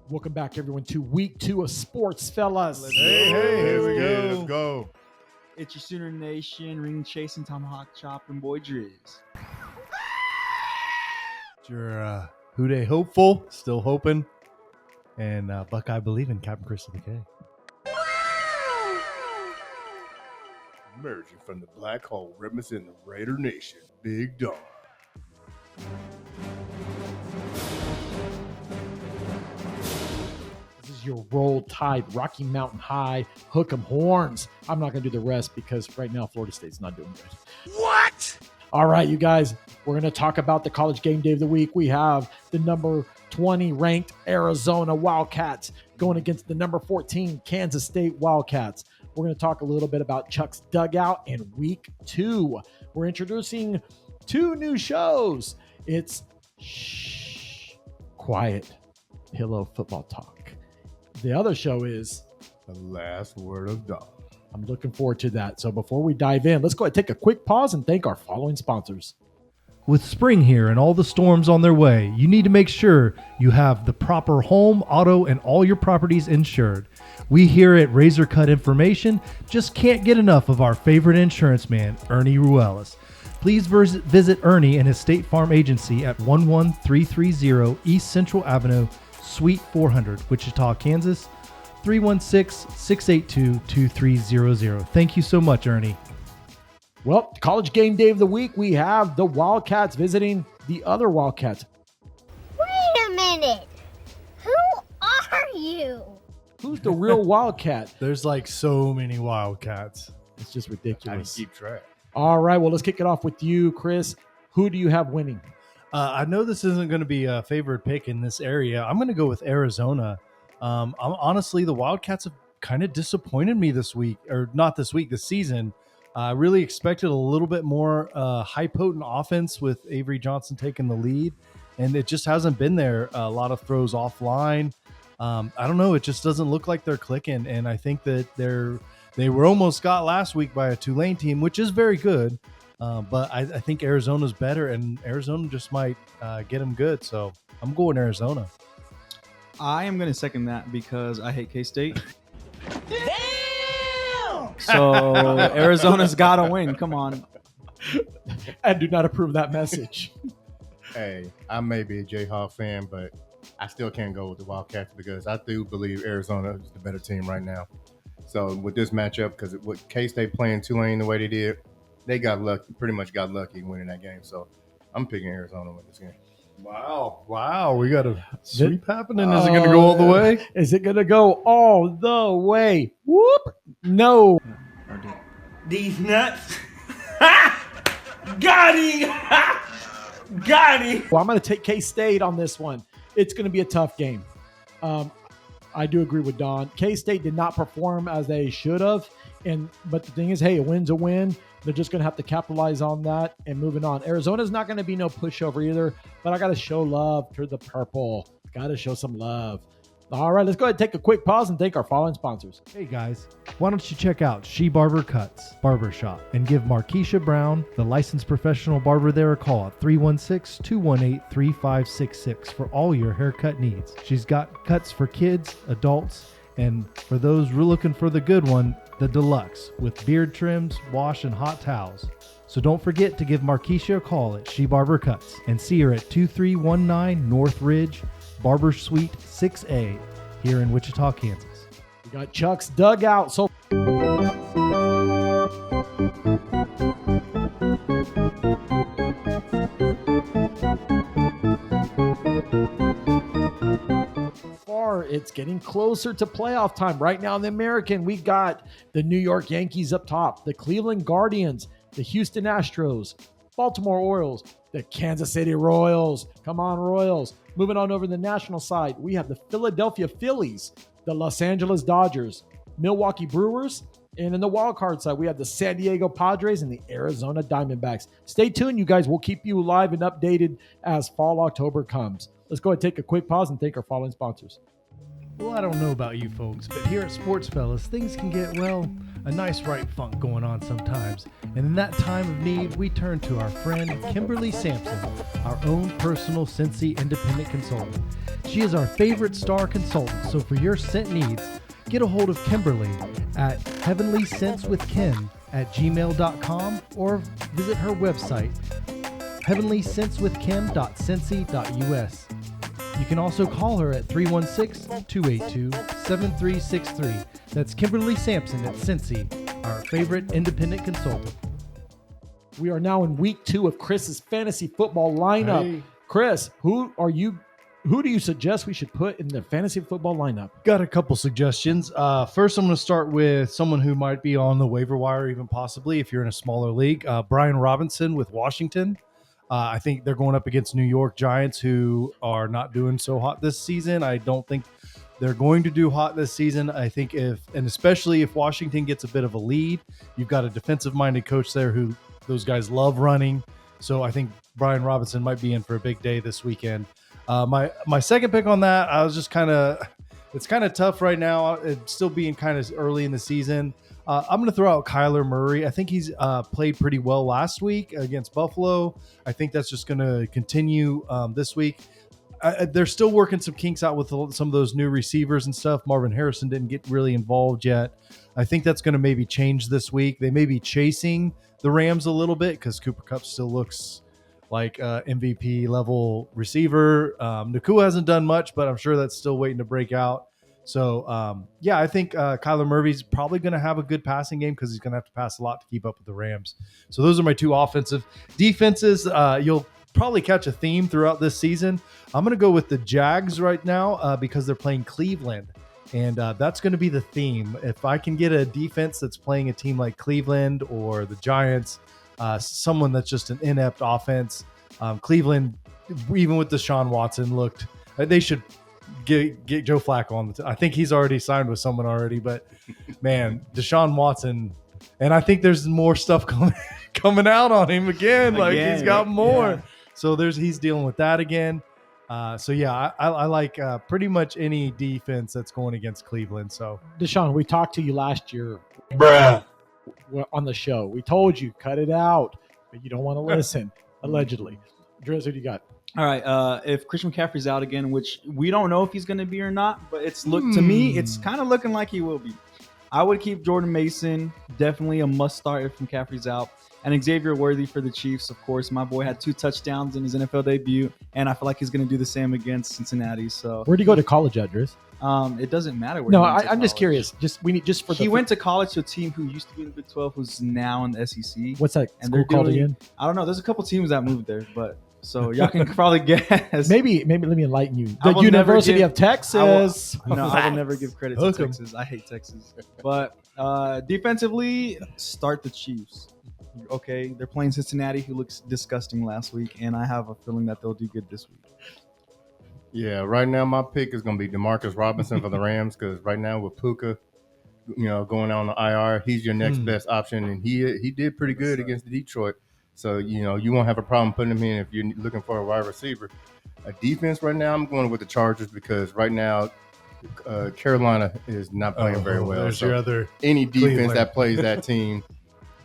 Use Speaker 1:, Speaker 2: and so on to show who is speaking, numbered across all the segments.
Speaker 1: Welcome back, everyone, to week 2 of Sportsfellas.
Speaker 2: Hey, here we go.
Speaker 3: Let's go.
Speaker 2: It's your Sooner Nation, ring chasing, tomahawk chopping boy Driz.
Speaker 3: It's your Who Dey hopeful, still hoping, and Buckeye believing, Captain Chris of the K.
Speaker 4: Emerging from the black hole, representing the Raider Nation, Big Dog.
Speaker 1: This is your Roll Tide, Rocky Mountain High, Hook 'em Horns. I'm not going to do the rest because right now Florida State's not doing good.
Speaker 4: What?
Speaker 1: All right, you guys, we're going to talk about the college game day of the week. We have the number 20 ranked Arizona Wildcats going against the number 14 Kansas State Wildcats. We're going to talk a little bit about Chuck's Dugout in week 2. We're introducing 2 new shows. It's Quiet Pillow Football Talk. The other show is
Speaker 4: The Last Word of Dog.
Speaker 1: I'm looking forward to that. So before we dive in, let's go ahead and take a quick pause and thank our following sponsors.
Speaker 5: With spring here and all the storms on their way, you need to make sure you have the proper home, auto, and all your properties insured. We here at Razor Cut Information just can't get enough of our favorite insurance man, Ernie Ruelas. Please visit Ernie and his State Farm agency at 11330 East Central Avenue, Suite 400, Wichita, Kansas, 316-682-2300. Thank you so much, Ernie.
Speaker 1: Well, college game day of the week, we have the Wildcats visiting the other Wildcats.
Speaker 6: Wait a minute. Who are you?
Speaker 1: Who's the real Wildcat?
Speaker 3: There's like so many Wildcats.
Speaker 1: It's just
Speaker 4: How do you
Speaker 1: ridiculous.
Speaker 4: keep track?
Speaker 1: All right, well, let's kick it off with you, Chris. Who do you have winning?
Speaker 3: I know this isn't going to be a favored pick in this area. I'm going to go with Arizona. Honestly, the Wildcats have kind of disappointed me this week, or not this week, this season. I really expected a little bit more high potent offense with Avery Johnson taking the lead, and it just hasn't been there. A lot of throws offline. I don't know. It just doesn't look like they're clicking, and I think that they were almost got last week by a Tulane team, which is very good. But I think Arizona's better, and Arizona just might get them good. So I'm going Arizona.
Speaker 2: I am going to second that because I hate K-State. So Arizona's got to win. Come on.
Speaker 1: I do not approve that message.
Speaker 4: Hey, I may be a Jayhawk fan, but I still can't go with the Wildcats because I do believe Arizona is the better team right now. So with this matchup, because with K-State playing Tulane the way they did, they got lucky, pretty much got lucky winning that game. So I'm picking Arizona with this game.
Speaker 3: Wow. We got a sweep happening. Is it going to go all the way?
Speaker 1: Is it going to go all the way? Whoop. No.
Speaker 7: These nuts. Got him. Got him.
Speaker 1: Well, I'm going to take K-State on this one. It's going to be a tough game. I do agree with Don. K-State did not perform as they should have. But the thing is, hey, a win's a win. They're just going to have to capitalize on that and moving on. Arizona's not going to be no pushover either, but I got to show love to the purple. Got to show some love. All right, let's go ahead and take a quick pause and thank our following sponsors.
Speaker 5: Hey guys, why don't you check out She Barber Cuts Barbershop and give Markeisha Brown, the licensed professional barber there, a call at 316-218-3566 for all your haircut needs. She's got cuts for kids, adults, and for those looking for the good one, the deluxe with beard trims, wash, and hot towels. So don't forget to give Markeisha a call at She Barber Cuts and see her at 2319 North Ridge, Barber Suite 6A here in Wichita, Kansas.
Speaker 1: We got Chuck's Dugout. So far, it's getting closer to playoff time. Right now in the American, we got the New York Yankees up top, the Cleveland Guardians, the Houston Astros, Baltimore Orioles, the Kansas City Royals. Come on, Royals. Moving on over to the national side, we have the Philadelphia Phillies, the Los Angeles Dodgers, Milwaukee Brewers, and in the wild card side, we have the San Diego Padres and the Arizona Diamondbacks. Stay tuned, you guys. We'll keep you live and updated as fall October comes. Let's go ahead and take a quick pause and thank our following sponsors.
Speaker 5: Well, I don't know about you folks, but here at Sportsfellas, things can get, well, a nice right funk going on sometimes. And in that time of need, we turn to our friend Kimberly Sampson, our own personal Cincy independent consultant. She is our favorite star consultant, so for your scent needs, get a hold of Kimberly at heavenlyscentswithkim@gmail.com or visit her website, heavenlyscentswithkim.cincy.us. You can also call her at 316-282-7363. That's Kimberly Sampson at Cincy, our favorite independent consultant.
Speaker 1: We are now in week 2 of Chris's fantasy football lineup.
Speaker 3: Hey.
Speaker 1: Chris, who do you suggest we should put in the fantasy football lineup?
Speaker 3: Got a couple suggestions. First, I'm going to start with someone who might be on the waiver wire, even possibly if you're in a smaller league. Brian Robinson with Washington. I think they're going up against New York Giants, who are not doing so hot this season. I don't think they're going to do hot this season. I think especially if Washington gets a bit of a lead, you've got a defensive-minded coach there who those guys love running. So I think Brian Robinson might be in for a big day this weekend. My second pick on that, I was just it's kind of tough right now. It's still being kind of early in the season. I'm going to throw out Kyler Murray. I think he's played pretty well last week against Buffalo. I think that's just going to continue this week. They're still working some kinks out with some of those new receivers and stuff. Marvin Harrison didn't get really involved yet. I think that's going to maybe change this week. They may be chasing the Rams a little bit because Cooper Kupp still looks like MVP level receiver. Nakua hasn't done much, but I'm sure that's still waiting to break out. So, I think Kyler Murray's probably going to have a good passing game because he's going to have to pass a lot to keep up with the Rams. So those are my two offensive defenses. You'll probably catch a theme throughout this season. I'm going to go with the Jags right now because they're playing Cleveland. And that's going to be the theme. If I can get a defense that's playing a team like Cleveland or the Giants, someone that's just an inept offense. Cleveland, even with Deshaun Watson, they should get Joe Flacco on I think he's already signed with someone already, but man, Deshaun Watson, and I think there's more stuff coming out on him again. Like he's got more. Yeah. So he's dealing with that again. I like pretty much any defense that's going against Cleveland. So
Speaker 1: Deshaun, we talked to you last year,
Speaker 7: Bruh.
Speaker 1: on the show. We told you cut it out, but you don't want to listen. Allegedly, Driz, who do you got?
Speaker 2: All right. If Christian McCaffrey's out again, which we don't know if he's going to be or not, but to me, it's kind of looking like he will be. I would keep Jordan Mason, definitely a must start if McCaffrey's out, and Xavier Worthy for the Chiefs. Of course, my boy had 2 touchdowns in his NFL debut, and I feel like he's going to do the same against Cincinnati. So
Speaker 1: where'd he go to college at, Driz?
Speaker 2: It doesn't matter where.
Speaker 1: No, I'm just curious. He
Speaker 2: went to college to a team who used to be in the Big 12, who's now in the SEC.
Speaker 1: What's that school called again?
Speaker 2: I don't know. There's a couple teams that moved there, but. So y'all can probably guess.
Speaker 1: Maybe let me enlighten you. The University of Texas.
Speaker 2: I will never give credit to Texas. I hate Texas. But defensively, start the Chiefs. Okay, they're playing Cincinnati, who looks disgusting last week, and I have a feeling that they'll do good this week.
Speaker 4: Yeah, right now my pick is going to be Demarcus Robinson for the Rams because right now with Puka, going on the IR, he's your next best option, and he did pretty good against Detroit. So, you won't have a problem putting him in if you're looking for a wide receiver. A defense right now, I'm going with the Chargers because right now Carolina is not playing very well.
Speaker 3: There's your other
Speaker 4: any defense
Speaker 3: Cleveland.
Speaker 4: that plays that team,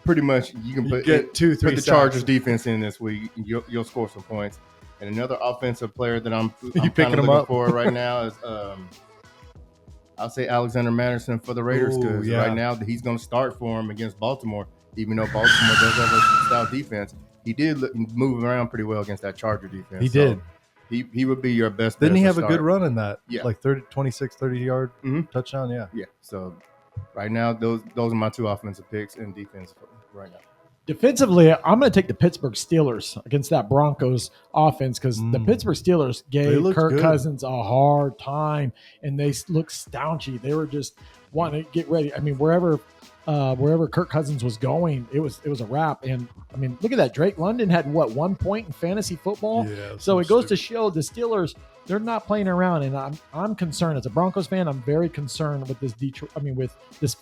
Speaker 4: pretty much you can put
Speaker 3: get 2-3
Speaker 4: the
Speaker 3: sacks.
Speaker 4: Chargers defense in this week. You'll score some points. And another offensive player that I'm
Speaker 3: picking
Speaker 4: kind of
Speaker 3: him
Speaker 4: looking
Speaker 3: up?
Speaker 4: for right now is I'll say Alexander Madison for the Raiders because right now he's going to start for him against Baltimore. Even though Baltimore does have a stout defense, he did move around pretty well against that Charger defense.
Speaker 3: He did.
Speaker 4: He would be your best.
Speaker 3: Didn't he have
Speaker 4: start.
Speaker 3: a good run in that?
Speaker 4: Yeah.
Speaker 3: Like 30-yard touchdown? Yeah.
Speaker 4: Yeah. So right now, those are my 2 offensive picks and defense right now.
Speaker 1: Defensively, I'm going to take the Pittsburgh Steelers against that Broncos offense because the Pittsburgh Steelers gave Kirk Cousins a hard time, and they looked staunchy. They were just wanting to get ready. I mean, wherever Kirk Cousins was going, it was a wrap. And I mean, look at that. Drake London had 1 point in fantasy football.
Speaker 3: Yeah,
Speaker 1: so it goes to show the Steelers, they're not playing around. And I'm concerned as a Broncos fan. I'm very concerned with this this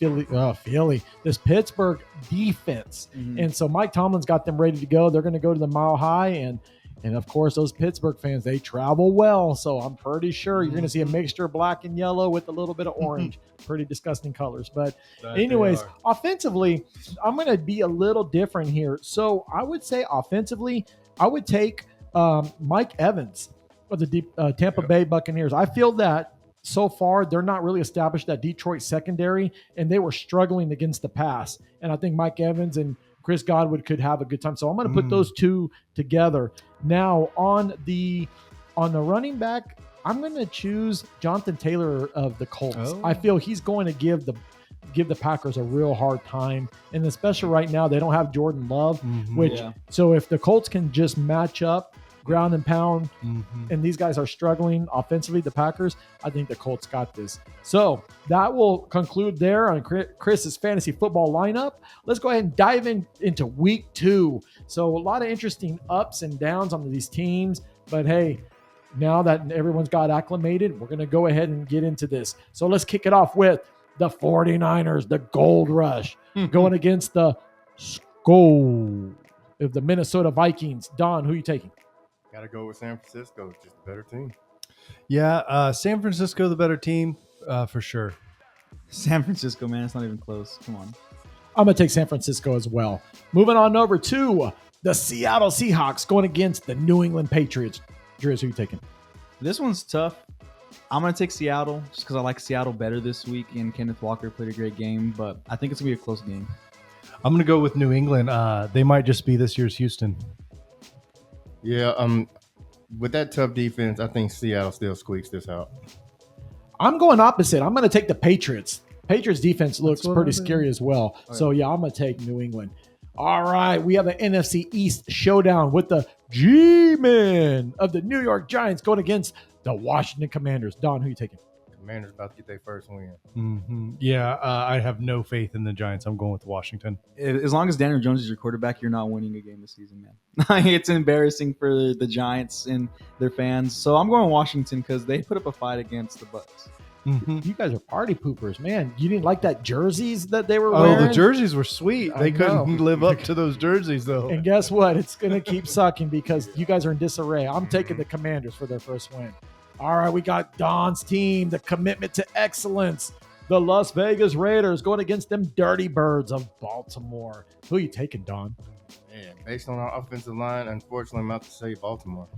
Speaker 1: Pittsburgh defense. And so Mike Tomlin's got them ready to go. They're going to go to the Mile High, and And of course, those Pittsburgh fans, they travel well. So I'm pretty sure you're going to see a mixture of black and yellow with a little bit of orange. Pretty disgusting colors. But anyways, offensively, I'm going to be a little different here. So I would say offensively, I would take Mike Evans of the Tampa Bay Buccaneers. I feel that so far they're not really established that Detroit secondary, and they were struggling against the pass. And I think Mike Evans and Chris Godwin could have a good time. So I'm going to put those two together. Now on the running back, I'm going to choose Jonathan Taylor of the Colts. I feel he's going to give the Packers a real hard time, and especially right now they don't have Jordan Love, so if the Colts can just match up ground and pound, and these guys are struggling offensively, the Packers, I think the Colts got this. So that will conclude there on Chris's fantasy football lineup. Let's go ahead and dive into week 2. So a lot of interesting ups and downs on these teams, but hey, now that everyone's got acclimated, we're going to go ahead and get into this. So let's kick it off with the 49ers, the Gold Rush, going against the Skull of the Minnesota Vikings. Don, who are you taking?
Speaker 4: Got to go with San Francisco. Just a better team.
Speaker 3: Yeah, San Francisco, the better team, for sure.
Speaker 2: San Francisco, man, it's not even close. Come on.
Speaker 1: I'm going to take San Francisco as well. Moving on over to the Seattle Seahawks going against the New England Patriots. Driz, who are you taking?
Speaker 2: This one's tough. I'm going to take Seattle just because I like Seattle better this week, and Kenneth Walker played a great game, but I think it's going to be a close game.
Speaker 3: I'm going to go with New England. They might just be this year's Houston.
Speaker 4: Yeah, with that tough defense, I think Seattle still squeaks this out.
Speaker 1: I'm going opposite. I'm going to take the Patriots. Patriots defense looks pretty scary as well. So, yeah, I'm going to take New England. All right, we have an NFC East showdown with the G-Men of the New York Giants going against the Washington Commanders. Don, who are you taking?
Speaker 4: Commanders about to get their first win.
Speaker 3: Yeah, I have no faith in the Giants. I'm going with Washington.
Speaker 2: As long as Daniel Jones is your quarterback, you're not winning a game this season, man. It's embarrassing for the Giants and their fans. So I'm going Washington because they put up a fight against the Bucs.
Speaker 1: You guys are party poopers, man. You didn't like that jerseys that they were wearing?
Speaker 3: Oh, the jerseys were sweet. They couldn't live up to those jerseys, though.
Speaker 1: And guess what? It's going to keep sucking because you guys are in disarray. I'm taking the Commanders for their first win. All right, we got Don's team, the commitment to excellence. The Las Vegas Raiders going against them Dirty Birds of Baltimore. Who are you taking, Don?
Speaker 4: Man, based on our offensive line, unfortunately, I'm about to say Baltimore.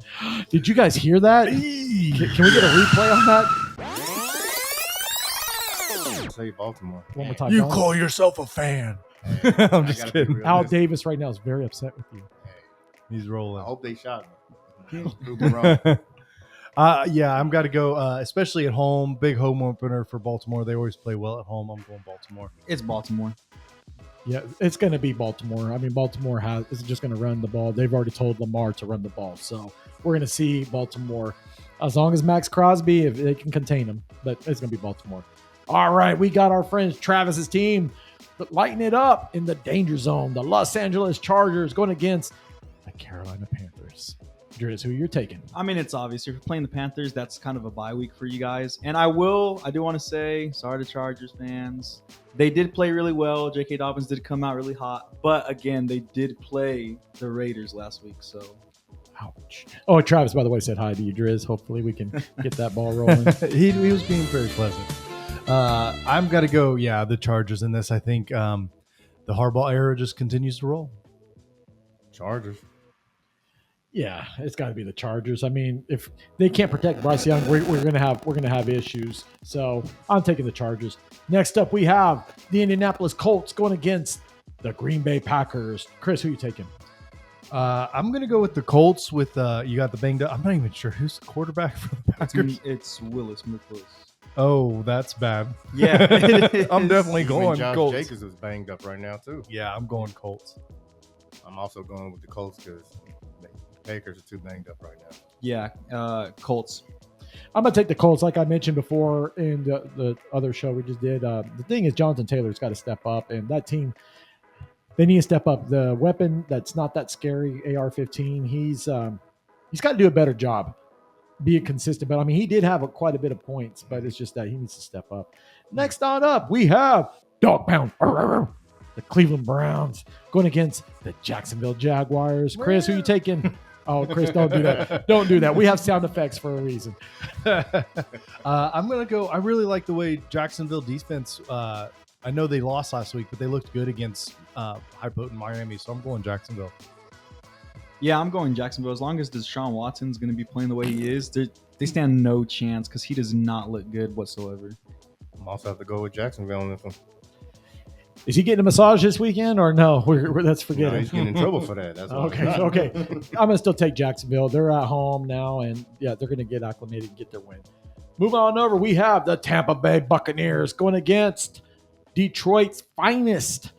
Speaker 1: Did you guys hear that? Can we get a replay on that?
Speaker 4: Say Baltimore.
Speaker 1: One more time.
Speaker 3: You
Speaker 1: Don.
Speaker 3: call yourself a fan. I'm just kidding.
Speaker 1: Al Davis right now is very upset with you.
Speaker 3: He's rolling.
Speaker 4: I hope they shot me. Prove me wrong.
Speaker 3: Yeah, I'm got to go, especially at home. Big home opener for Baltimore. They always play well at home. I'm going Baltimore.
Speaker 2: It's Baltimore.
Speaker 1: Yeah, it's going to be Baltimore. I mean, Baltimore is just going to run the ball. They've already told Lamar to run the ball. So we're going to see Baltimore as long as Max Crosby, if they can contain him. But it's going to be Baltimore. All right, we got our friends Travis's team lighting it up in the danger zone. The Los Angeles Chargers going against the Carolina Panthers. Driz, who you're taking?
Speaker 2: I mean, it's obvious. If you're playing the Panthers, that's kind of a bye week for you guys. And I do want to say, sorry to Chargers fans. They did play really well. J.K. Dobbins did come out really hot. But again, they did play the Raiders last week. So,
Speaker 1: ouch. Oh, Travis, by the way, said hi to you, Driz. Hopefully we can get that ball rolling.
Speaker 3: he was being very pleasant. I'm got to go, the Chargers in this. I think the Harbaugh era just continues to roll.
Speaker 4: Chargers.
Speaker 1: Yeah, it's got to be the Chargers. I mean, if they can't protect Bryce Young, we're gonna have issues. So I'm taking the Chargers. Next up, we have the Indianapolis Colts going against the Green Bay Packers. Chris, who are you taking?
Speaker 3: I'm gonna go with the Colts. With you got the banged up. I'm not even sure who's the quarterback for the Packers.
Speaker 2: It's Willis.
Speaker 3: Oh, that's bad.
Speaker 2: Yeah,
Speaker 3: I'm definitely going
Speaker 4: Josh
Speaker 3: Colts.
Speaker 4: Jacobs is banged up right now too.
Speaker 3: Yeah, I'm going Colts.
Speaker 4: I'm also going with the Colts because the Packers are too banged up right now.
Speaker 2: Yeah, Colts.
Speaker 1: I'm going to take the Colts, like I mentioned before in the other show we just did. The thing is, Jonathan Taylor's got to step up, and that team, they need to step up. The weapon that's not that scary, AR-15, he's got to do a better job being consistent. But, I mean, he did have quite a bit of points, but it's just that he needs to step up. Next on up, we have Dog Pound, the Cleveland Browns going against the Jacksonville Jaguars. Chris, who you taking? Oh, Chris, don't do that. Don't do that. We have sound effects for a reason.
Speaker 3: I'm gonna go. I really like the way Jacksonville defense. I know they lost last week, but they looked good against high potent Miami. So I'm going Jacksonville.
Speaker 2: Yeah, I'm going Jacksonville. As long as Deshaun Watson's going to be playing the way he is, they stand no chance because he does not look good whatsoever.
Speaker 4: I'm also have to go with Jacksonville on this one.
Speaker 1: Is he getting a massage this weekend or no? Let's forget
Speaker 4: No,
Speaker 1: it.
Speaker 4: he's getting in trouble for that. That's why.
Speaker 1: Okay. I'm gonna still take Jacksonville. They're at home now, and yeah, they're gonna get acclimated and get their win. Moving on over, we have the Tampa Bay Buccaneers going against Detroit's finest,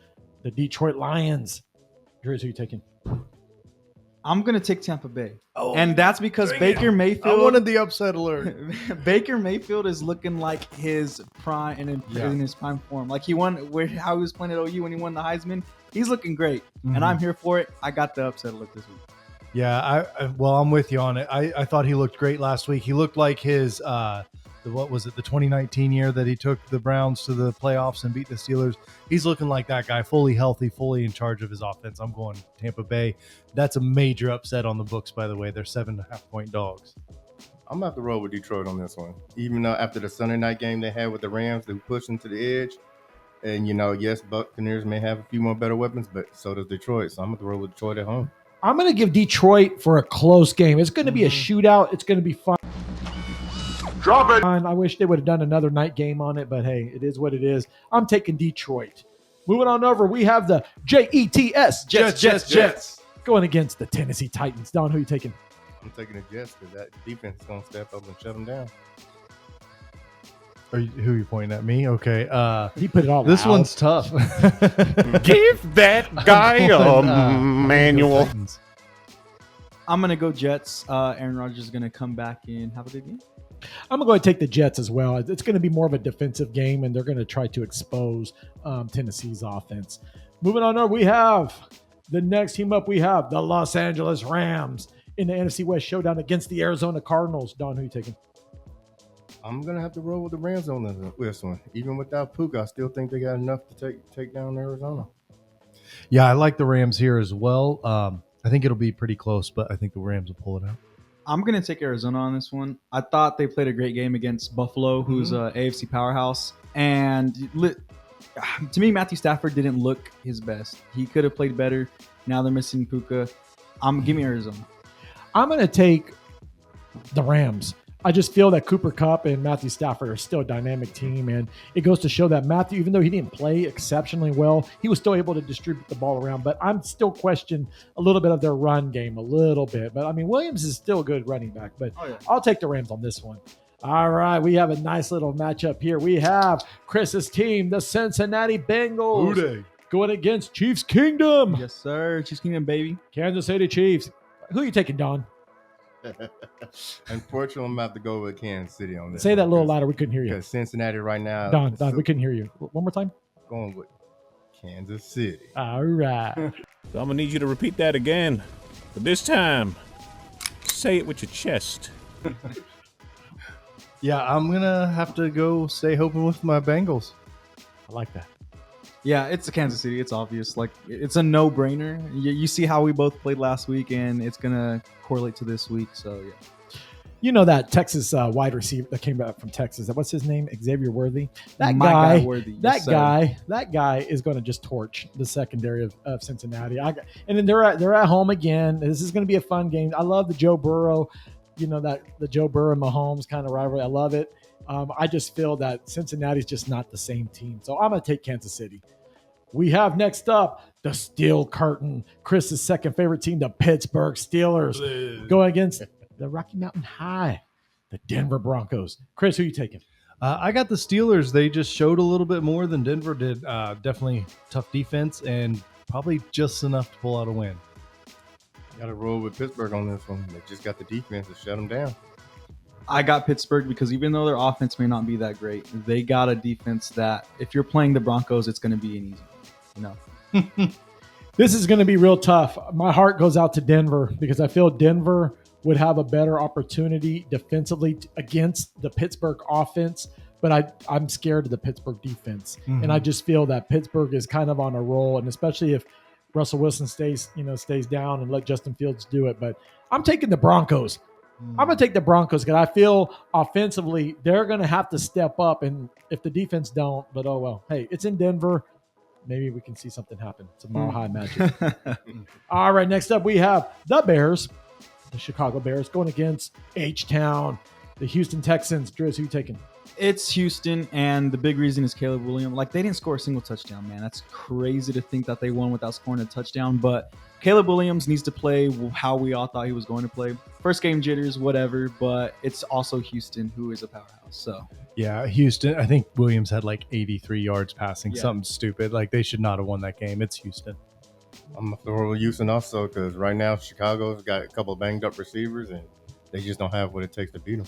Speaker 1: the Detroit Lions. Here's who you taking.
Speaker 2: I'm going to take Tampa Bay. And that's because Baker
Speaker 3: I
Speaker 2: Mayfield.
Speaker 3: wanted the upset alert.
Speaker 2: Baker Mayfield is looking like his prime and in his prime form. Like he won how he was playing at OU when he won the Heisman. He's looking great, and I'm here for it. I got the upset alert this week.
Speaker 3: Yeah, I'm with you on it. I thought he looked great last week. He looked like his the 2019 year that he took the Browns to the playoffs and beat the Steelers. He's looking like that guy, fully healthy, fully in charge of his offense. I'm going Tampa Bay. That's a major upset on the books, by the way. They're 7.5-point dogs.
Speaker 4: I'm gonna have to roll with Detroit on this one. Even though after the Sunday night game they had with the Rams, they pushed them to the edge. And yes, Buccaneers may have a few more better weapons, but so does Detroit. So I'm gonna roll with Detroit at home.
Speaker 1: I'm gonna give Detroit for a close game. It's gonna be a shootout. It's gonna be fun.
Speaker 8: Drop it.
Speaker 1: I wish they would have done another night game on it, but hey, it is what it is. I'm taking Detroit. Moving on over, we have the Jets.
Speaker 2: Jets.
Speaker 1: Going against the Tennessee Titans. Don, who are you taking?
Speaker 4: I'm taking the Jets because that defense is gonna step up and shut them down.
Speaker 3: Who are you pointing at? Me? Okay.
Speaker 1: He put it all
Speaker 3: This
Speaker 1: out.
Speaker 3: one's tough.
Speaker 8: Give that guy a manual.
Speaker 3: Titans.
Speaker 2: I'm going to go Jets. Aaron Rodgers is going to come back and have a good game.
Speaker 1: I'm going to take the Jets as well. It's going to be more of a defensive game, and they're going to try to expose Tennessee's offense. Moving on over, we have the next team up. We have the Los Angeles Rams in the NFC West showdown against the Arizona Cardinals. Don, who are you taking?
Speaker 4: I'm gonna have to roll with the Rams on this one. Even without Puka, I still think they got enough to take down Arizona.
Speaker 3: Yeah, I like the Rams here as well. I think it'll be pretty close, but I think the Rams will pull it out.
Speaker 2: I'm going to take Arizona on this one. I thought they played a great game against Buffalo, who's a AFC powerhouse. And to me, Matthew Stafford didn't look his best. He could have played better. Now they're missing Puka. Give me Arizona.
Speaker 1: I'm going to take the Rams. I just feel that Cooper Kupp and Matthew Stafford are still a dynamic team, and it goes to show that Matthew, even though he didn't play exceptionally well, he was still able to distribute the ball around. But I'm still questioning a little bit of their run game, a little bit. But, I mean, Williams is still a good running back, but I'll take the Rams on this one. All right, we have a nice little matchup here. We have Chris's team, the Cincinnati Bengals, going against Chiefs Kingdom.
Speaker 2: Yes, sir. Chiefs Kingdom, baby.
Speaker 1: Kansas City Chiefs. Who are you taking, Don?
Speaker 4: Unfortunately, I'm about to go with Kansas City on this.
Speaker 1: Say that a little louder. We couldn't hear you.
Speaker 4: Because Cincinnati right now.
Speaker 1: Don, we couldn't hear you. One more time.
Speaker 4: Going with Kansas City.
Speaker 1: All right.
Speaker 8: So I'm going to need you to repeat that again. But this time, say it with your chest.
Speaker 3: Yeah, I'm going to have to go stay hoping with my Bengals.
Speaker 1: I like that.
Speaker 2: Yeah, it's a Kansas City. It's obvious. Like, it's a no-brainer. You see how we both played last week, and it's going to correlate to this week. So, yeah.
Speaker 1: You know that Texas wide receiver that came back from Texas. What's his name? Xavier Worthy. That
Speaker 2: My
Speaker 1: guy.
Speaker 2: Worthy.
Speaker 1: That
Speaker 2: Yes, sir.
Speaker 1: guy. That guy is going to just torch the secondary of Cincinnati. And then they're at home again. This is going to be a fun game. I love the Joe Burrow. You know that the Joe Burrow and Mahomes kind of rivalry. I love it. I just feel that Cincinnati's just not the same team. So I'm going to take Kansas City. We have next up the Steel Curtain. Chris's second favorite team, the Pittsburgh Steelers, going against the Rocky Mountain High, the Denver Broncos. Chris, who are you taking?
Speaker 3: I got the Steelers. They just showed a little bit more than Denver did. Definitely tough defense and probably just enough to pull out a win.
Speaker 4: Got to roll with Pittsburgh on this one. They just got the defense to shut them down.
Speaker 2: I got Pittsburgh because even though their offense may not be that great, they got a defense that if you're playing the Broncos, it's going to be an easy one. No.
Speaker 1: This is going to be real tough. My heart goes out to Denver because I feel Denver would have a better opportunity defensively against the Pittsburgh offense, but I'm scared of the Pittsburgh defense. And I just feel that Pittsburgh is kind of on a roll, and especially if Russell Wilson stays down and let Justin Fields do it. But I'm taking the Broncos. I'm going to take the Broncos because I feel offensively they're going to have to step up. And if the defense don't, but oh well. Hey, it's in Denver. Maybe we can see something happen. It's a mile high magic. All right, next up we have the Bears, the Chicago Bears going against H-Town, the Houston Texans. Driz, who you taking?
Speaker 2: It's Houston, and the big reason is Caleb Williams. Like, they didn't score a single touchdown, man. That's crazy to think that they won without scoring a touchdown. But Caleb Williams needs to play how we all thought he was going to play. First game jitters, whatever, but it's also Houston, who is a powerhouse. So
Speaker 3: Yeah, Houston. I think Williams had like 83 yards passing, something stupid. Like, they should not have won that game. It's Houston.
Speaker 4: I'm going to throw Houston also because right now Chicago's got a couple of banged up receivers and they just don't have what it takes to beat them.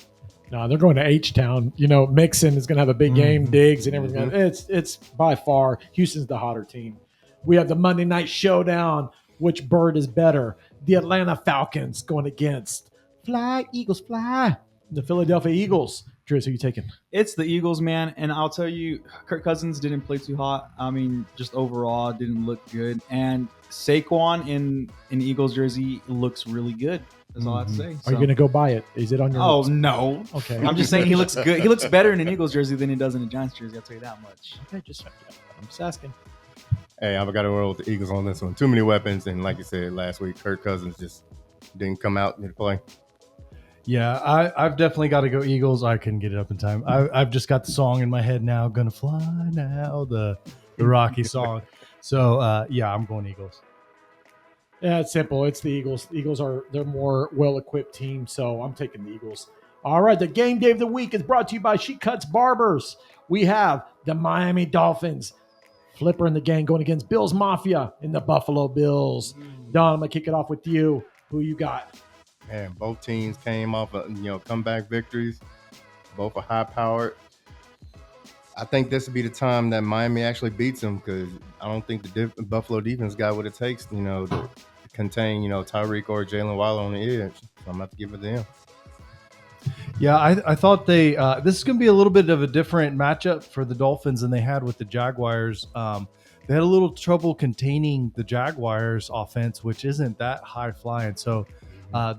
Speaker 1: No, they're going to H-Town. Mixon is going to have a big game, Diggs and everything. It's by far Houston's the hotter team. We have the Monday Night Showdown. Which bird is better? The Atlanta Falcons going against Fly, Eagles, Fly. The Philadelphia Eagles. Driz, who you taking?
Speaker 2: it's the Eagles, man. And I'll tell you, Kirk Cousins didn't play too hot. I mean, just overall didn't look good. And Saquon in Eagles jersey looks really good. That's all I have to say.
Speaker 1: Are you going to go buy it? Is it on your
Speaker 2: Oh,
Speaker 1: list?
Speaker 2: no.
Speaker 1: Okay.
Speaker 2: I'm just saying he looks good. He looks better in an Eagles jersey than he does in a Giants jersey. I'll tell you that much.
Speaker 1: Okay, I'm just asking.
Speaker 4: Hey, I've got to roll with the Eagles on this one. Too many weapons, and like you said last week, Kirk Cousins just didn't come out and play.
Speaker 3: Yeah, I've definitely got to go Eagles. I couldn't get it up in time. I've just got the song in my head now. Gonna fly now, the Rocky song. So yeah, I'm going Eagles.
Speaker 1: Yeah, it's simple. It's the Eagles. The Eagles they're more well-equipped team, so I'm taking the Eagles. All right, the game day of the week is brought to you by She Cuts Barbers. We have the Miami Dolphins, Flipper and the gang going against Bills Mafia and the Buffalo Bills. Don, I'm gonna kick it off with you. Who you got?
Speaker 4: Man, both teams came off of, comeback victories. Both are high-powered. I think this would be the time that Miami actually beats them because I don't think the Buffalo defense got what it takes, to contain, Tyreek or Jalen Waddle on the edge. So I'm going to have to give it to them.
Speaker 3: Yeah, I thought this is going to be a little bit of a different matchup for the Dolphins than they had with the Jaguars. They had a little trouble containing the Jaguars offense, which isn't that high flying. So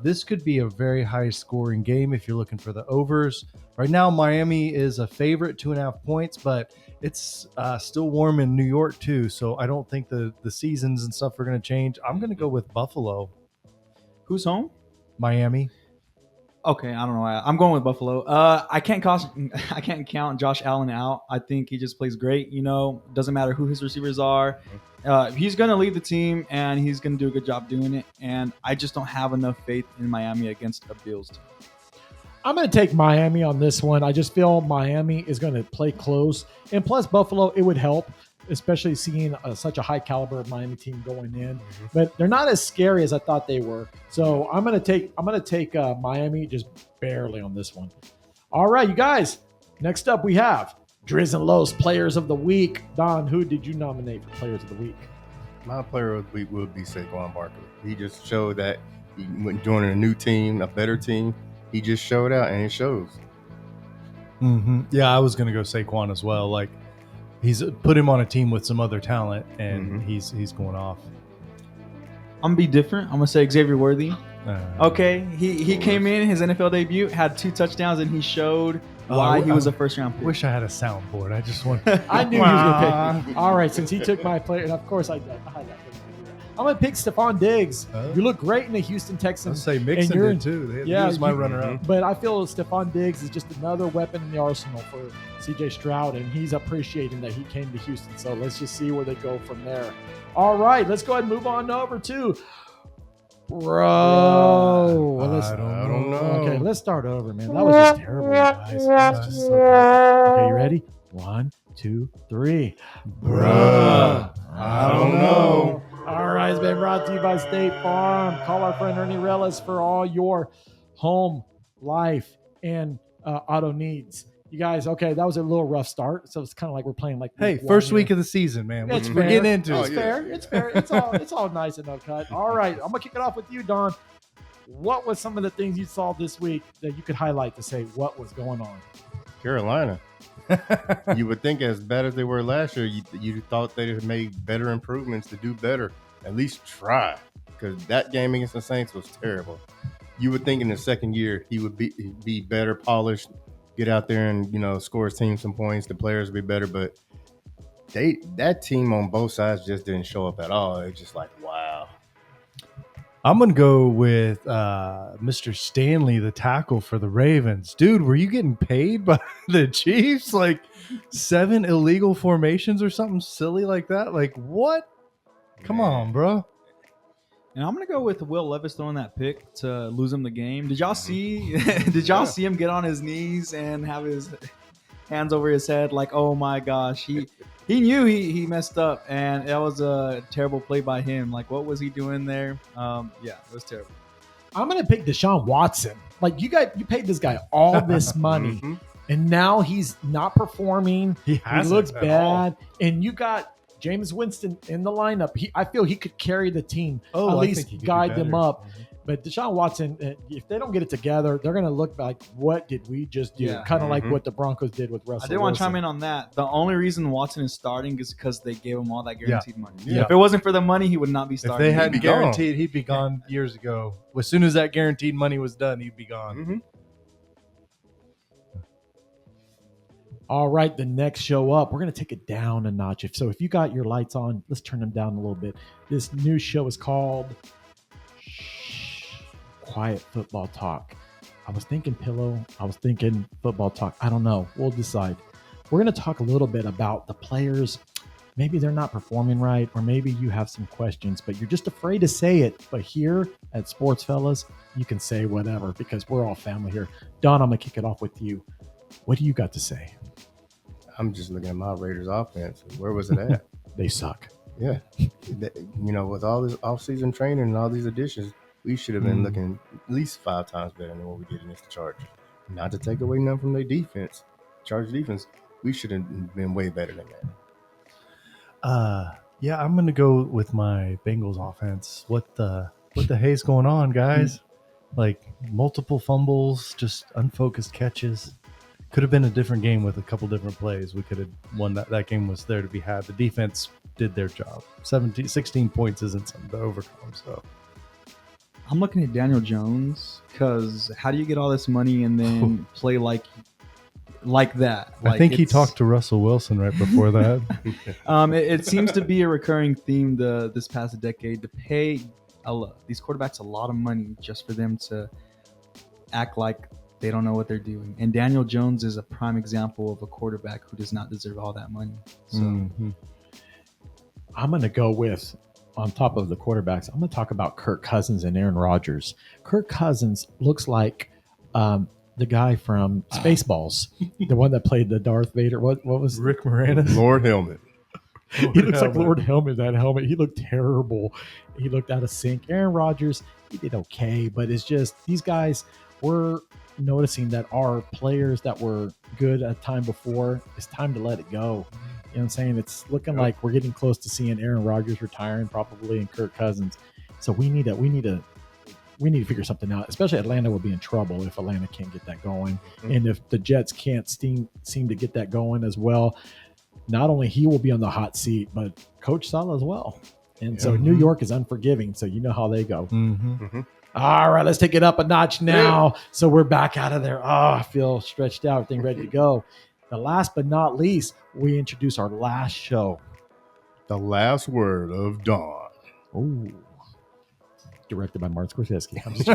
Speaker 3: this could be a very high scoring game if you're looking for the overs. Right now, Miami is a favorite, 2.5 points, but it's still warm in New York too. So I don't think the seasons and stuff are going to change. I'm going to go with Buffalo.
Speaker 2: Who's home?
Speaker 3: Miami.
Speaker 2: Okay, I don't know. I'm going with Buffalo. I can't count Josh Allen out. I think he just plays great. Doesn't matter who his receivers are. He's going to lead the team, and he's going to do a good job doing it. And I just don't have enough faith in Miami against a Bills team.
Speaker 1: I'm going to take Miami on this one. I just feel Miami is going to play close. And plus Buffalo, it would help, especially seeing such a high caliber Miami team going in. But they're not as scary as I thought they were. So I'm going to take Miami just barely on this one. All right, you guys. Next up we have Driz and Lowe's Players of the Week. Don, who did you nominate for Players of the Week?
Speaker 4: My player of the week would be Saquon Barkley. He just showed that he went joining a new team, a better team. He just showed out, and it shows.
Speaker 3: Yeah, I was going to go Saquon as well. Like, he's put him on a team with some other talent, and he's going off.
Speaker 2: I'm going to be different. I'm going to say Xavier Worthy. Okay, he came in, his NFL debut, had 2 touchdowns, and he showed why he was a first-round pick.
Speaker 3: Wish I had a soundboard. I just want.
Speaker 1: I knew he was going to pick me. All right, since he took my player, and of course I did. I'm going to pick Stephon Diggs. You look great in the Houston Texans.
Speaker 3: I'll say Mixon did too. He was my runner-up.
Speaker 1: But I feel Stephon Diggs is just another weapon in the arsenal for CJ Stroud, and he's appreciating that he came to Houston. So let's just see where they go from there. All right, let's go ahead and move on over to Bro.
Speaker 4: I don't know.
Speaker 1: Okay, let's start over, man. That was just terrible, guys. Okay, you ready? 1, 2, 3.
Speaker 4: Bruh. I don't know.
Speaker 1: All right, it's been brought to you by State Farm. Call our friend Ernie Rellis for all your home, life, and auto needs. You guys, okay, that was a little rough start, so it's kind of like we're playing like
Speaker 3: hey, first week of the season, man.
Speaker 1: It's
Speaker 3: We're getting into
Speaker 1: it. It's fair. It's fair. It's all nice and uncut. All right, I'm gonna kick it off with you, Don. What was some of the things you saw this week that you could highlight to say what was going on?
Speaker 4: Carolina. You would think as bad as they were last year, you thought they had made better improvements to do better. At least try, because that game against the Saints was terrible. You would think in the second year he would be better polished, get out there and score his team some points. The players would be better, but that team on both sides just didn't show up at all. It's just like, wow.
Speaker 3: I'm going to go with Mr. Stanley, the tackle for the Ravens. Dude, were you getting paid by the Chiefs? Like 7 illegal formations or something silly like that? Like, what? Come on, bro.
Speaker 2: And I'm gonna go with Will Levis throwing that pick to lose him the game. Did y'all see? Did y'all see him get on his knees and have his hands over his head? Like, oh my gosh, he knew he messed up, and that was a terrible play by him. Like, what was he doing there? Yeah, it was terrible.
Speaker 1: I'm gonna pick Deshaun Watson. Like, you paid this guy all this money, and now he's not performing. He looks bad, and you got Jameis Winston in the lineup. I feel he could carry the team, at least guide them up. But Deshaun Watson, if they don't get it together, they're going to look like, what did we just do?
Speaker 2: Yeah.
Speaker 1: Kind of like what the Broncos did with Russell
Speaker 2: I did want to
Speaker 1: Wilson.
Speaker 2: chime in on that. The only reason Watson is starting is because they gave him all that guaranteed money.
Speaker 3: Yeah.
Speaker 2: If it wasn't for the money, he would not be
Speaker 3: If
Speaker 2: starting.
Speaker 3: they hadn't
Speaker 4: He'd be gone.
Speaker 3: guaranteed, he'd be gone years ago. As soon as that guaranteed money was done, he'd be gone.
Speaker 1: All right, the next show up, we're going to take it down a notch. So if you got your lights on, let's turn them down a little bit. This new show is called Quiet Football Talk. I was thinking pillow. I was thinking football talk. I don't know. We'll decide. We're going to talk a little bit about the players. Maybe they're not performing right, or maybe you have some questions, but you're just afraid to say it. But here at Sportsfellas, you can say whatever because we're all family here. Don, I'm going to kick it off with you. What do you got to say?
Speaker 4: I'm just looking at my Raiders offense. Where was it at?
Speaker 1: They suck.
Speaker 4: Yeah. With all this offseason training and all these additions, we should have been looking at least 5 times better than what we did against the Chargers. Not to take away none from their defense. Chargers defense, we should have been way better than that.
Speaker 3: Yeah, I'm gonna go with my Bengals offense. What the hay's going on, guys? Like multiple fumbles, just unfocused catches. Could have been a different game with a couple different plays. We could have won that. That game was there to be had. The defense did their job. 16 points isn't something to overcome. So
Speaker 2: I'm looking at Daniel Jones because how do you get all this money and then play like that?
Speaker 3: I think he talked to Russell Wilson right before that.
Speaker 2: It seems to be a recurring theme this past decade to pay these quarterbacks a lot of money just for them to act like they don't know what they're doing. And Daniel Jones is a prime example of a quarterback who does not deserve all that money. So
Speaker 1: I'm going to go with, on top of the quarterbacks, I'm going to talk about Kirk Cousins and Aaron Rodgers. Kirk Cousins looks like the guy from Spaceballs, the one that played the Darth Vader. What was
Speaker 3: Rick Moranis?
Speaker 4: Lord Helmet.
Speaker 1: He looks like Lord Helmet. That helmet, he looked terrible. He looked out of sync. Aaron Rodgers, he did okay, but it's just these guys were noticing that our players that were good a time before, it's time to let it go. You know what I'm saying? It's looking like we're getting close to seeing Aaron Rodgers retiring probably and Kirk Cousins. So we need to figure something out. Especially Atlanta will be in trouble if Atlanta can't get that going. And if the Jets can't seem to get that going as well, not only he will be on the hot seat, but Coach Saleh as well. And so New York is unforgiving. So you know how they go. All right, let's take it up a notch now. So we're back out of there. Oh, I feel stretched out, everything ready to go. The last but not least, we introduce our last show.
Speaker 4: The Last Word of Dawn.
Speaker 1: Ooh. Directed by Martin Scorsese. I'm just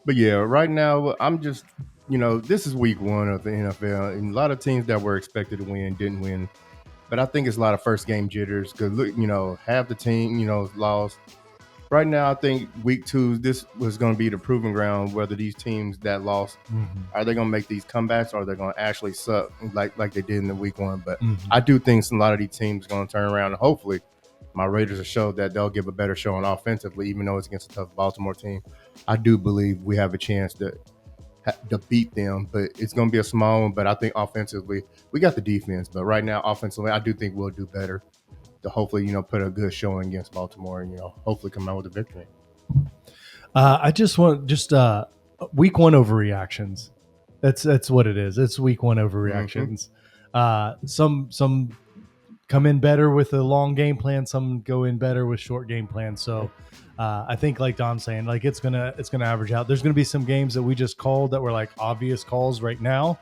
Speaker 4: But yeah, right now, I'm just, this is week 1 of the NFL. And a lot of teams that were expected to win didn't win. But I think it's a lot of first game jitters because, look, half the team, lost. Right now, I think week 2, this was going to be the proving ground whether these teams that lost, are they going to make these comebacks or are they going to actually suck like they did in the week 1? But I do think a lot of these teams are going to turn around, and hopefully my Raiders will show that they'll give a better showing offensively, even though it's against a tough Baltimore team. I do believe we have a chance to beat them, but it's going to be a small one. But I think offensively, we got the defense. But right now, offensively, I do think we'll do better to hopefully, put a good showing against Baltimore and, hopefully come out with a victory.
Speaker 3: I just want week 1 overreactions. That's what it is. It's week 1 overreactions. Some come in better with a long game plan. Some go in better with short game plans. So I think, like Don's saying, like it's gonna average out. There's gonna be some games that we just called that were like obvious calls right now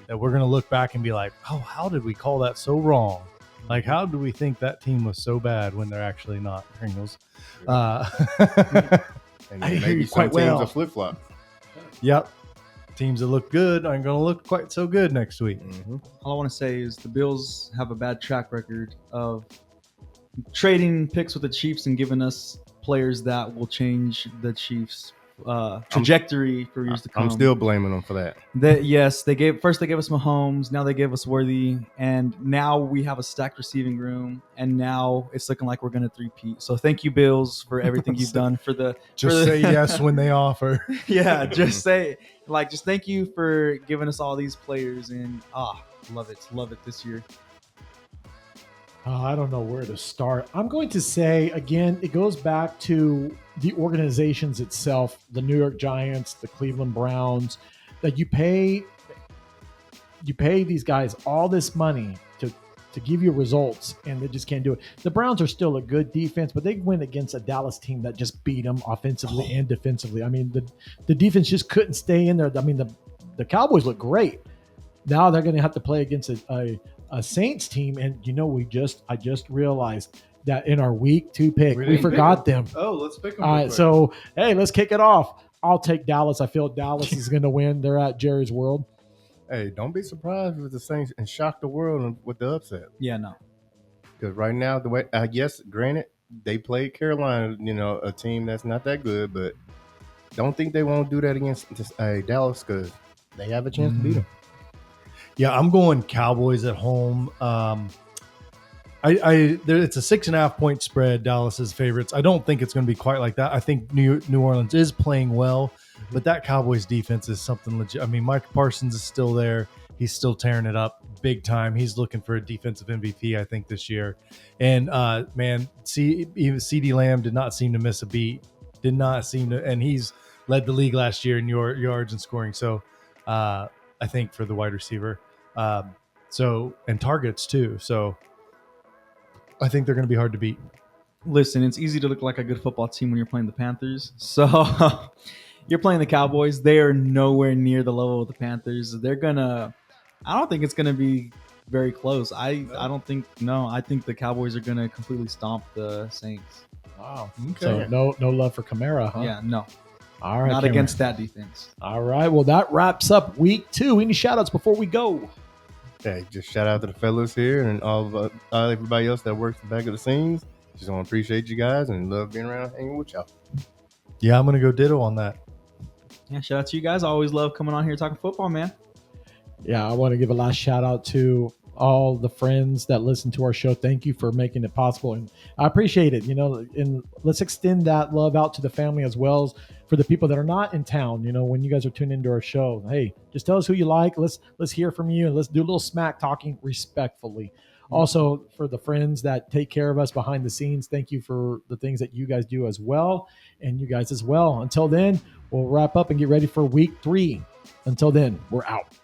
Speaker 3: that we're gonna look back and be like, oh, how did we call that so wrong? Like, how do we think that team was so bad when they're actually not? Pringles.
Speaker 4: And
Speaker 1: I hear
Speaker 4: maybe
Speaker 1: you
Speaker 4: some
Speaker 1: quite
Speaker 4: teams
Speaker 1: well.
Speaker 4: are flip flop.
Speaker 3: Yep. Teams that look good aren't going to look quite so good next week.
Speaker 2: All I want to say is the Bills have a bad track record of trading picks with the Chiefs and giving us players that will change the Chiefs' trajectory for years to come.
Speaker 4: I'm still blaming them for that.
Speaker 2: They gave us Mahomes, now they gave us Worthy, and now we have a stacked receiving room, and now it's looking like we're going to three-peat. So thank you, Bills, for everything you've done for the.
Speaker 3: Say yes when they offer.
Speaker 2: Yeah, just thank you for giving us all these players, and love it this year.
Speaker 1: I don't know where to start. I'm going to say, again, it goes back to the organizations itself, the New York Giants, the Cleveland Browns, that you pay these guys all this money to give you results, and they just can't do it. The Browns are still a good defense, but they went against a Dallas team that just beat them offensively and defensively. I mean, the defense just couldn't stay in there. I mean, the Cowboys look great. Now they're going to have to play against a Saints team, and I just realized that in our week 2 pick, we forgot them.
Speaker 3: Oh, let's pick them.
Speaker 1: All right, so hey, let's kick it off. I'll take Dallas. I feel Dallas is going to win. They're at Jerry's World.
Speaker 4: Hey, don't be surprised with the Saints and shock the world with the upset.
Speaker 2: Yeah, no.
Speaker 4: Because right now, the way granted, they played Carolina, a team that's not that good, but don't think they won't do that against Dallas because they have a chance to beat them.
Speaker 3: Yeah, I'm going Cowboys at home. It's a 6.5 point spread. Dallas's favorites. I don't think it's going to be quite like that. I think New Orleans is playing well, but that Cowboys defense is something legit. I mean, Mike Parsons is still there. He's still tearing it up big time. He's looking for a defensive MVP, I think, this year. And even CeeDee Lamb did not seem to miss a beat. And he's led the league last year in yards and scoring. So I think for the wide receiver, and targets too. So I think they're going to be hard to beat.
Speaker 2: Listen, it's easy to look like a good football team when you're playing the Panthers. So you're playing the Cowboys. They are nowhere near the level of the Panthers. I don't think it's gonna be very close. I think the Cowboys are gonna completely stomp the Saints.
Speaker 1: Wow. Okay. So no love for Kamara, huh?
Speaker 2: Yeah, no.
Speaker 1: All right.
Speaker 2: Not against that defense.
Speaker 1: All right. Well, that wraps up week 2. Any shout outs before we go?
Speaker 4: Hey, just shout out to the fellas here and all everybody else that works the back of the scenes. Just want to appreciate you guys and love being around hanging with y'all.
Speaker 3: Yeah, I'm going to go ditto on that.
Speaker 2: Yeah, shout out to you guys. I always love coming on here talking football, man.
Speaker 1: Yeah, I want to give a last shout out to all the friends that listen to our show. Thank you for making it possible, and I appreciate it. And let's extend that love out to the family as well as for the people that are not in town. When you guys are tuned into our show, hey, just tell us who you like. Let's hear from you, and let's do a little smack talking respectfully. Also, for the friends that take care of us behind the scenes, thank you for the things that you guys do as well, and you guys as well. Until then, we'll wrap up and get ready for week 3. Until then, we're out.